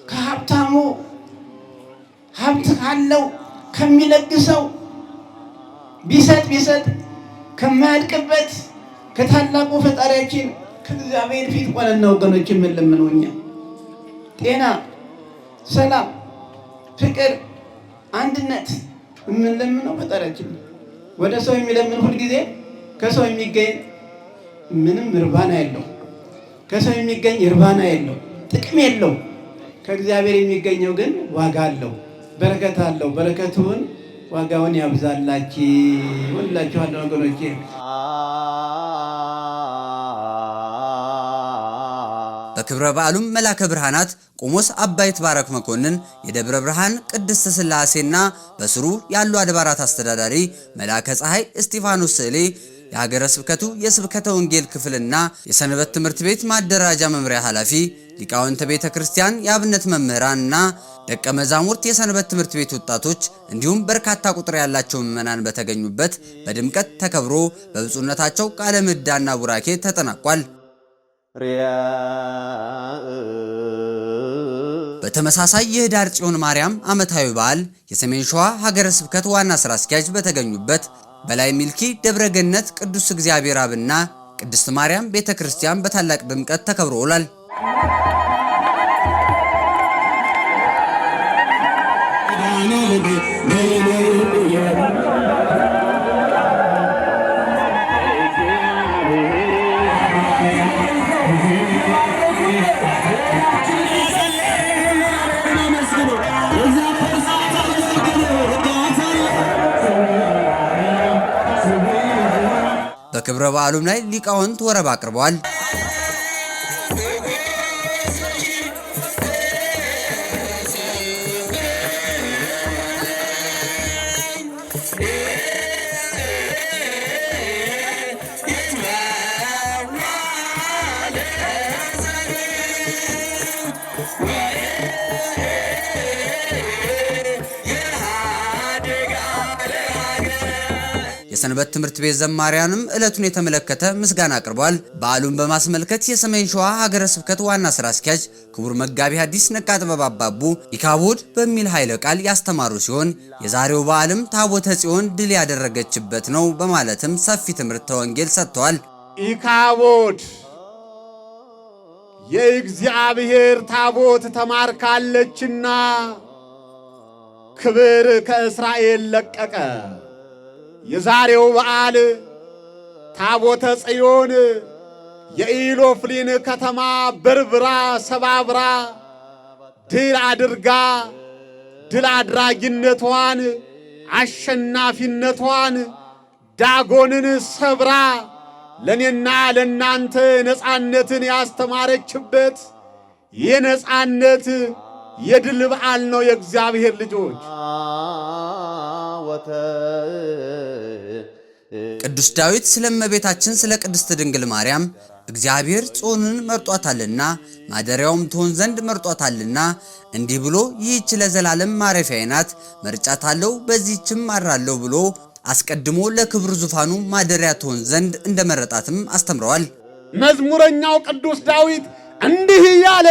ከሀብታሙ ሀብት ካለው ከሚለግሰው ቢሰጥ ከማያልቅበት ከታላቁ ፈጣሪያችን ከእግዚአብሔር ፊት ቆነን ነው ወገኖች የምንለምነው እኛ። ጤና፣ ሰላም፣ ፍቅር፣ አንድነት የምንለምነው ፈጣሪያችን። ወደ ሰው የሚለምን ሁልጊዜ ከሰው የሚገኝ ምንም እርባና የለው። ከሰው የሚገኝ እርባና የለው፣ ጥቅም የለው። ከእግዚአብሔር የሚገኘው ግን ዋጋ አለው፣ በረከት አለው። በረከቱን ዋጋውን ያብዛላችሁ ሁላችኋለሁ ወገኖቼ። በክብረ በዓሉም መላከ ብርሃናት ቆሞስ አባ ይትባረክ መኮንን የደብረ ብርሃን ቅድስት ሥላሴና በስሩ ያሉ አድባራት አስተዳዳሪ መላከ ፀሐይ እስጢፋኖስ ስዕሌ የሀገረ ስብከቱ የስብከተ ወንጌል ክፍልና የሰንበት ትምህርት ቤት ማደራጃ መምሪያ ኃላፊ፣ ሊቃውንተ ቤተ ክርስቲያን፣ የአብነት መምህራንና ደቀ መዛሙርት፣ የሰንበት ትምህርት ቤት ወጣቶች እንዲሁም በርካታ ቁጥር ያላቸው ምዕመናን በተገኙበት በድምቀት ተከብሮ በብፁዕነታቸው ቃለ ምዕዳና ቡራኬ ተጠናቋል። በተመሳሳይ የህዳር ጽዮን ማርያም ዓመታዊ በዓል የሰሜን ሸዋ ሀገረ ስብከት ዋና ስራ አስኪያጅ በተገኙበት በላይ ሚልኪ ደብረገነት ቅዱስ እግዚአብሔር አብና ቅድስት ማርያም ቤተክርስቲያን በታላቅ ድምቀት ተከብሮ ውሏል። በክብረ በዓሉም ላይ ሊቃውንት ወረብ አቅርበዋል። የሰንበት ትምህርት ቤት ዘማሪያንም ዕለቱን የተመለከተ ምስጋና አቅርበዋል። በዓሉን በማስመልከት የሰሜን ሸዋ ሀገረ ስብከት ዋና ስራ አስኪያጅ ክቡር መጋቢ ሐዲስ ነቃ ጥበብ አባቡ ኢካቦድ በሚል ኃይለ ቃል ያስተማሩ ሲሆን የዛሬው በዓልም ታቦተ ጽዮን ድል ያደረገችበት ነው በማለትም ሰፊ ትምህርተ ወንጌል ሰጥተዋል። ኢካቦድ የእግዚአብሔር ታቦት ተማርካለችና ክብር ከእስራኤል ለቀቀ። የዛሬው በዓል ታቦተ ጽዮን የኢሎፍሊን ከተማ በርብራ ሰባብራ ድል አድርጋ ድል አድራጊነቷን አሸናፊነቷን ዳጎንን ሰብራ ለኔና ለናንተ ነፃነትን ያስተማረችበት የነፃነት የድል በዓል ነው። የእግዚአብሔር ልጆች ቅዱስ ዳዊት ስለ እመቤታችን ስለ ቅድስት ድንግል ማርያም እግዚአብሔር ጽዮንን መርጧታልና ማደሪያውም ትሆን ዘንድ መርጧታልና እንዲህ ብሎ ይህች ለዘላለም ማረፊያዬ ናት መርጫታለሁ በዚህችም አድራለሁ ብሎ አስቀድሞ ለክብር ዙፋኑ ማደሪያ ትሆን ዘንድ እንደመረጣትም አስተምረዋል። መዝሙረኛው ቅዱስ ዳዊት እንዲህ ያለ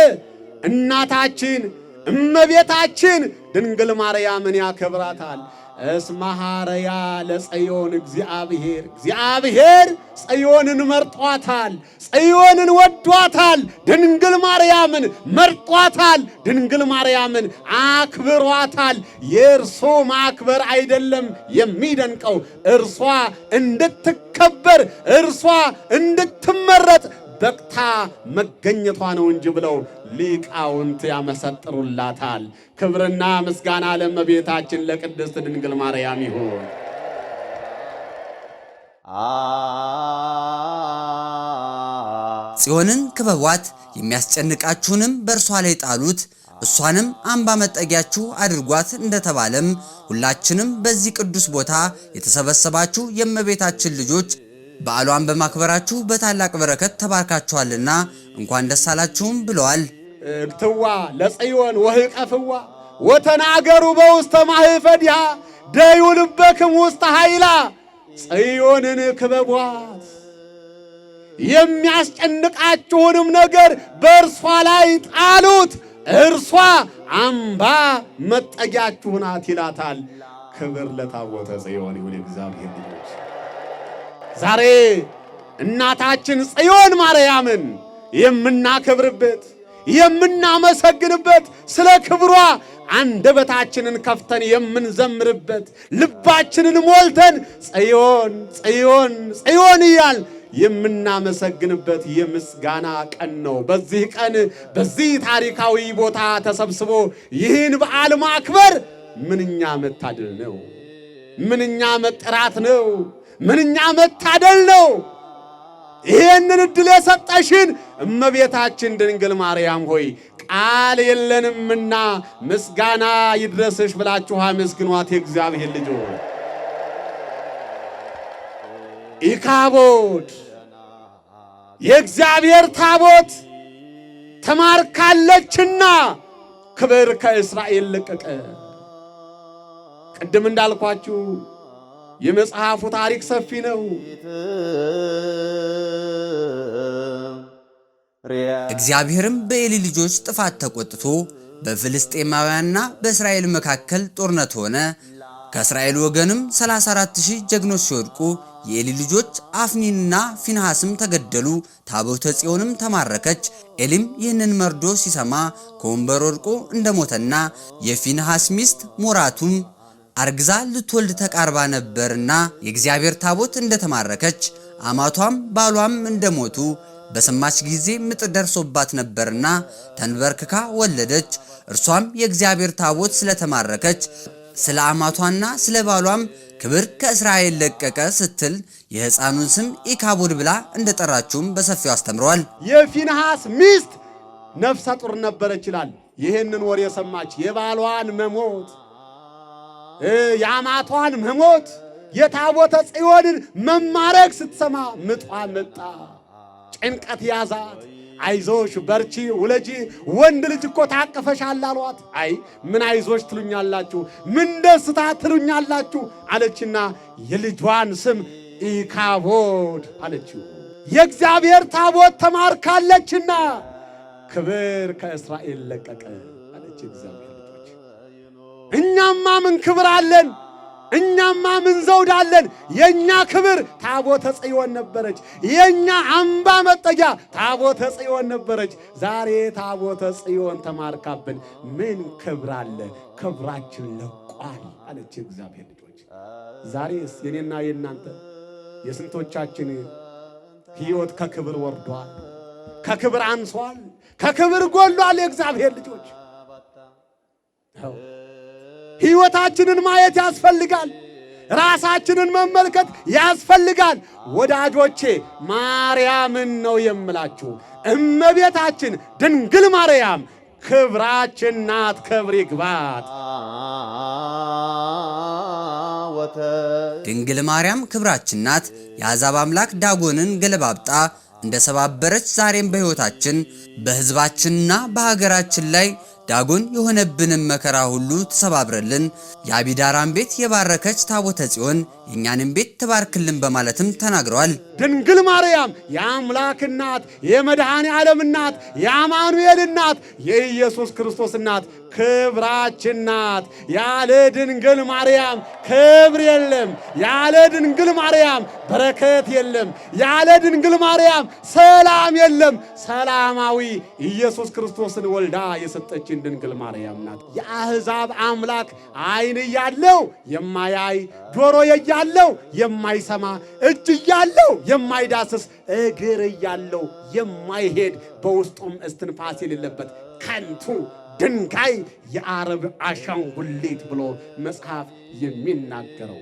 እናታችን እመቤታችን ድንግል ማርያምን ያከብራታል። እስመሃረያ ለጽዮን እግዚአብሔር ጽዮንን መርጧታል፣ ጽዮንን ወዷታል፣ ድንግል ማርያምን መርጧታል፣ ድንግል ማርያምን አክብሯታል። የእርሱ ማክበር አይደለም የሚደንቀው እርሷ እንድትከበር እርሷ እንድትመረጥ በቅታ መገኘቷ ነው እንጂ ብለው ሊቃውንት ያመሰጥሩላታል። ክብርና ምስጋና ለእመቤታችን ለቅድስት ድንግል ማርያም ይሁን። ጽዮንን ክበቧት፣ የሚያስጨንቃችሁንም በእርሷ ላይ ጣሉት፣ እሷንም አምባ መጠጊያችሁ አድርጓት እንደተባለም ሁላችንም በዚህ ቅዱስ ቦታ የተሰበሰባችሁ የእመቤታችን ልጆች በዓሏን በማክበራችሁ በታላቅ በረከት ተባርካችኋልና እንኳን ደስ አላችሁም ብለዋል። እግትዋ ለጽዮን ወህቀፍዋ ወተናገሩ በውስተ ማህፈዲሃ ደዩ ልበክም ውስተ ኃይላ ጽዮንን ክበቧት፣ የሚያስጨንቃችሁንም ነገር በእርሷ ላይ ጣሉት፣ እርሷ አምባ መጠጊያችሁ ናት ይላታል። ክብር ለታቦተ ጽዮን ይሁን። እግዚአብሔር ልጆች ዛሬ እናታችን ጽዮን ማርያምን የምናከብርበት የምናመሰግንበት ስለ ክብሯ አንደበታችንን ከፍተን የምንዘምርበት ልባችንን ሞልተን ጽዮን ጽዮን ጽዮን እያል የምናመሰግንበት የምስጋና ቀን ነው። በዚህ ቀን በዚህ ታሪካዊ ቦታ ተሰብስቦ ይህን በዓል ማክበር ምንኛ መታደል ነው! ምንኛ መጠራት ነው! ምንኛ መታደል ነው! ይህንን ዕድል የሰጠሽን እመቤታችን ድንግል ማርያም ሆይ ቃል የለንምና ምስጋና ይድረስሽ ብላችሁ አመስግኗት። የእግዚአብሔር ልጆች ኢካቦድ የእግዚአብሔር ታቦት ተማርካለችና ክብር ከእስራኤል ለቀቀ። ቅድም እንዳልኳችሁ የመጽሐፉ ታሪክ ሰፊ ነው። እግዚአብሔርም በኤሊ ልጆች ጥፋት ተቆጥቶ በፍልስጤማውያንና በእስራኤል መካከል ጦርነት ሆነ። ከእስራኤል ወገንም 34,000 ጀግኖች ሲወድቁ የኤሊ ልጆች አፍኒንና ፊንሐስም ተገደሉ። ታቦተ ጽዮንም ተማረከች። ኤሊም ይህንን መርዶ ሲሰማ ከወንበር ወድቆ እንደሞተና የፊንሐስ ሚስት ሞራቱም አርግዛ ልትወልድ ተቃርባ ነበርና የእግዚአብሔር ታቦት እንደተማረከች አማቷም ባሏም እንደሞቱ በሰማች ጊዜ ምጥ ደርሶባት ነበርና ተንበርክካ ወለደች። እርሷም የእግዚአብሔር ታቦት ስለተማረከች ስለ አማቷና ስለ ባሏም ክብር ከእስራኤል ለቀቀ ስትል የሕፃኑን ስም ኢካቦድ ብላ እንደጠራችውም በሰፊው አስተምረዋል። የፊንሐስ ሚስት ነፍሰ ጡር ነበረች ይላል። ይህንን ወሬ የሰማች የባሏን መሞት፣ የአማቷን መሞት፣ የታቦተ ጽዮንን መማረክ ስትሰማ ምጧ መጣ። ጭንቀት ያዛት። አይዞሽ በርቺ ውለጂ፣ ወንድ ልጅ እኮ ታቀፈሻል አሏት። አይ ምን አይዞሽ ትሉኛላችሁ? ምን ደስታ ትሉኛላችሁ? አለችና የልጇን ስም ኢካቦድ አለችው። የእግዚአብሔር ታቦት ተማርካለችና ክብር ከእስራኤል ለቀቀ አለች። እግዚአብሔር ልጆች እኛማ ምን ክብር አለን? እኛማ ምን ዘውድ አለን? የኛ ክብር ታቦተ ጽዮን ነበረች። የኛ አምባ መጠጊያ ታቦተ ጽዮን ነበረች። ዛሬ ታቦተ ጽዮን ተማርካብን ምን ክብር አለ? ክብራችን ለቋል አለች እግዚአብሔር ልጆች። ዛሬስ የኔና የናንተ የስንቶቻችን ሕይወት ከክብር ወርዷል? ከክብር አንሷል? ከክብር ጎሏል? የእግዚአብሔር ልጆች ሕይወታችንን ማየት ያስፈልጋል። ራሳችንን መመልከት ያስፈልጋል። ወዳጆቼ ማርያምን ነው የምላችሁ። እመቤታችን ድንግል ማርያም ክብራችን ናት። ክብር ይግባት። ድንግል ማርያም ክብራችን ናት። የአሕዛብ አምላክ ዳጎንን ገለባብጣ እንደሰባበረች ዛሬም በሕይወታችን በሕዝባችንና በሀገራችን ላይ ዳጎን የሆነብንን መከራ ሁሉ ተሰባብረልን። የአቢዳራን ቤት የባረከች ታቦተ ጽዮን የእኛንም ቤት ተባርክልን በማለትም ተናግረዋል። ድንግል ማርያም የአምላክ እናት፣ የመድኃኔ ዓለም እናት፣ የአማኑኤል እናት፣ የኢየሱስ ክርስቶስ እናት ክብራችን ናት። ያለ ድንግል ማርያም ክብር የለም። ያለ ድንግል ማርያም በረከት የለም። ያለ ድንግል ማርያም ሰላም የለም። ሰላማዊ ኢየሱስ ክርስቶስን ወልዳ የሰጠችን ድንግል ማርያም ናት። የአሕዛብ አምላክ ዓይን እያለው የማያይ፣ ጆሮ እያለው የማይሰማ፣ እጅ እያለው የማይዳስስ፣ እግር እያለው የማይሄድ፣ በውስጡም እስትንፋስ የሌለበት ከንቱ ድንጋይ የአረብ አሻንጉሊት ብሎ መጽሐፍ የሚናገረው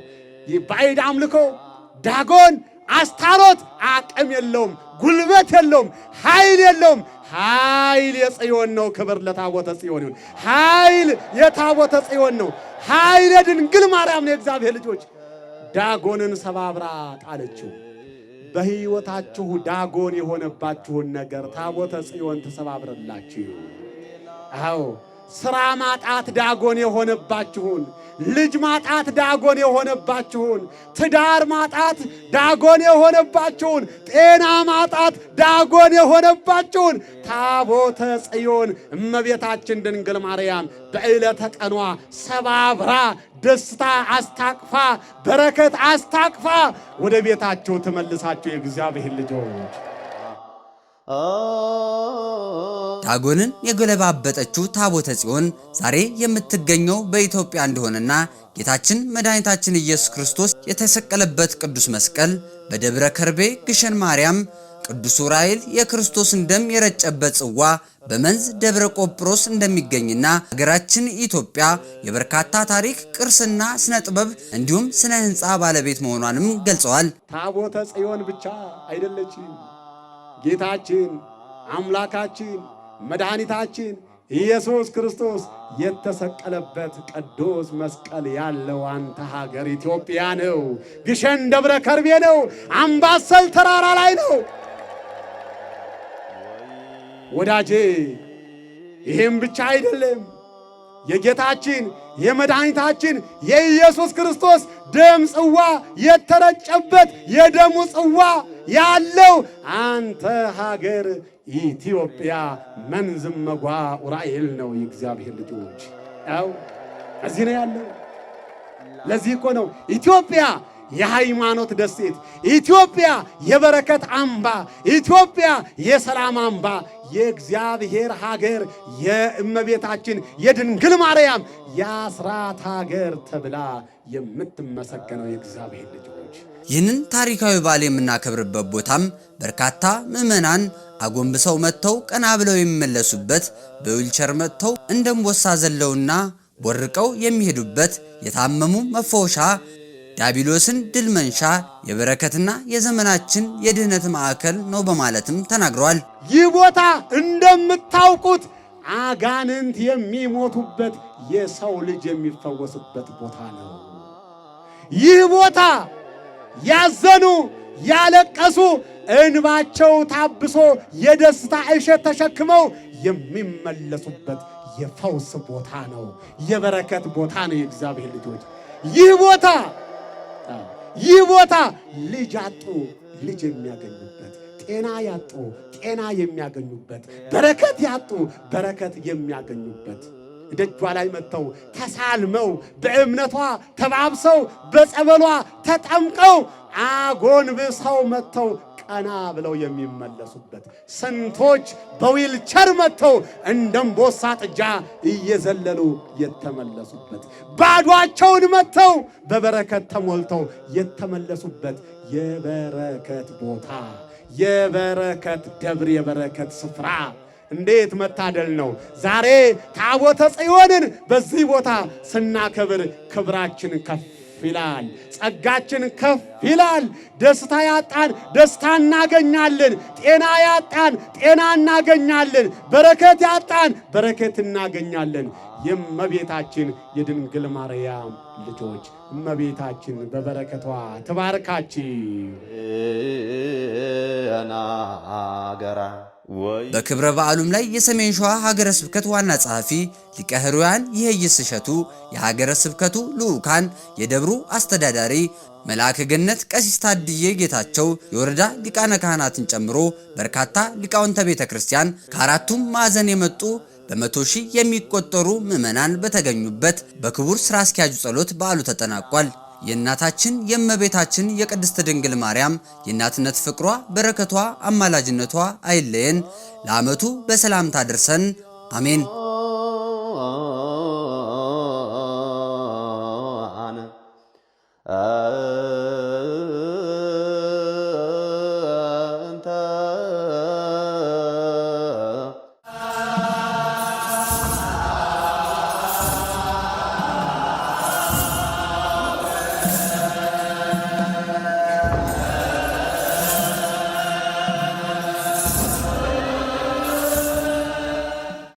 ባዕድ አምልኮ ዳጎን አስታሮት አቅም የለውም፣ ጉልበት የለውም፣ ኃይል የለውም። ኃይል የጽዮን ነው። ክብር ለታቦተ ጽዮን ይሁን። ኃይል የታቦተ ጽዮን ነው። ኃይል የድንግል ማርያም ነው። የእግዚአብሔር ልጆች ዳጎንን ሰባብራ ጣለችው። በሕይወታችሁ ዳጎን የሆነባችሁን ነገር ታቦተ ጽዮን ተሰባብረላችሁ። አዎ ሥራ ማጣት ዳጎን የሆነባችሁን፣ ልጅ ማጣት ዳጎን የሆነባችሁን፣ ትዳር ማጣት ዳጎን የሆነባችሁን፣ ጤና ማጣት ዳጎን የሆነባችሁን ታቦተ ጽዮን እመቤታችን ድንግል ማርያም በዕለተ ቀኗ ሰባብራ ደስታ አስታቅፋ በረከት አስታቅፋ ወደ ቤታችሁ ተመልሳችሁ የእግዚአብሔር ልጆች ዳጎንን የገለባበጠችው ታቦተ ጽዮን ዛሬ የምትገኘው በኢትዮጵያ እንደሆነና ጌታችን መድኃኒታችን ኢየሱስ ክርስቶስ የተሰቀለበት ቅዱስ መስቀል በደብረ ከርቤ ግሸን ማርያም ቅዱስ ዑራኤል የክርስቶስን ደም የረጨበት ጽዋ በመንዝ ደብረ ቆጵሮስ እንደሚገኝና ሀገራችን ኢትዮጵያ የበርካታ ታሪክ ቅርስና ስነ ጥበብ እንዲሁም ስነ ሕንፃ ባለቤት መሆኗንም ገልጸዋል። ታቦተ ጽዮን ብቻ አይደለችም። ጌታችን አምላካችን መድኃኒታችን ኢየሱስ ክርስቶስ የተሰቀለበት ቅዱስ መስቀል ያለው አንተ ሀገር ኢትዮጵያ ነው። ግሸን ደብረ ከርቤ ነው። አምባሰል ተራራ ላይ ነው። ወዳጄ ይሄም ብቻ አይደለም። የጌታችን የመድኃኒታችን የኢየሱስ ክርስቶስ ደም ጽዋ የተረጨበት የደሙ ጽዋ ያለው አንተ ሀገር ኢትዮጵያ መንዝም መጓ ኡራኤል ነው። የእግዚአብሔር ልጆች ያው እዚህ ነው ያለው። ለዚህ እኮ ነው ኢትዮጵያ የሃይማኖት ደሴት፣ ኢትዮጵያ የበረከት አምባ፣ ኢትዮጵያ የሰላም አምባ፣ የእግዚአብሔር ሀገር፣ የእመቤታችን የድንግል ማርያም የአስራት ሀገር ተብላ የምትመሰገነው የእግዚአብሔር ልጆች። ይህንን ታሪካዊ በዓል የምናከብርበት ቦታም በርካታ ምዕመናን አጎንብሰው መጥተው ቀና ብለው የሚመለሱበት፣ በዊልቸር መጥተው እንደ እምቦሳ ዘለውና ቦርቀው የሚሄዱበት፣ የታመሙ መፈወሻ፣ ዲያብሎስን ድል መንሻ፣ የበረከትና የዘመናችን የድህነት ማዕከል ነው በማለትም ተናግረዋል። ይህ ቦታ እንደምታውቁት አጋንንት የሚሞቱበት፣ የሰው ልጅ የሚፈወስበት ቦታ ነው። ይህ ቦታ ያዘኑ ያለቀሱ እንባቸው ታብሶ የደስታ እሸት ተሸክመው የሚመለሱበት የፈውስ ቦታ ነው። የበረከት ቦታ ነው። የእግዚአብሔር ልጆች ይህ ቦታ ልጅ ያጡ ልጅ የሚያገኙበት፣ ጤና ያጡ ጤና የሚያገኙበት፣ በረከት ያጡ በረከት የሚያገኙበት፣ ደጇ ላይ መጥተው ተሳልመው በእምነቷ ተባብሰው በጸበሏ ተጠምቀው አጎንብሰው መጥተው ቀና ብለው የሚመለሱበት፣ ስንቶች በዊልቸር መጥተው እንደ እምቦሳ ጥጃ እየዘለሉ የተመለሱበት፣ ባዷቸውን መጥተው በበረከት ተሞልተው የተመለሱበት የበረከት ቦታ፣ የበረከት ደብር፣ የበረከት ስፍራ። እንዴት መታደል ነው! ዛሬ ታቦተ ጽዮንን በዚህ ቦታ ስናከብር ክብራችን ከፍ ይላል፣ ጸጋችን ከፍ ይላል። ደስታ ያጣን ደስታ እናገኛለን፣ ጤና ያጣን ጤና እናገኛለን፣ በረከት ያጣን በረከት እናገኛለን። የእመቤታችን የድንግል ማርያም ልጆች እመቤታችን በበረከቷ ትባርካችሁ። በክብረ በዓሉም ላይ የሰሜን ሸዋ ሀገረ ስብከት ዋና ጸሐፊ ሊቀ ሕሩያን ይህይስ እሸቱ፣ የሀገረ ስብከቱ ልዑካን፣ የደብሩ አስተዳዳሪ መልአከ ገነት ቀሲስ ታድዬ ጌታቸው፣ የወረዳ ሊቃነ ካህናትን ጨምሮ በርካታ ሊቃውንተ ቤተ ክርስቲያን ከአራቱም ማዕዘን የመጡ በመቶ ሺህ የሚቆጠሩ ምዕመናን በተገኙበት በክቡር ሥራ አስኪያጁ ጸሎት በዓሉ ተጠናቋል። የእናታችን የእመቤታችን የቅድስት ድንግል ማርያም የእናትነት ፍቅሯ፣ በረከቷ፣ አማላጅነቷ አይለየን። ለዓመቱ በሰላም ታድርሰን። አሜን።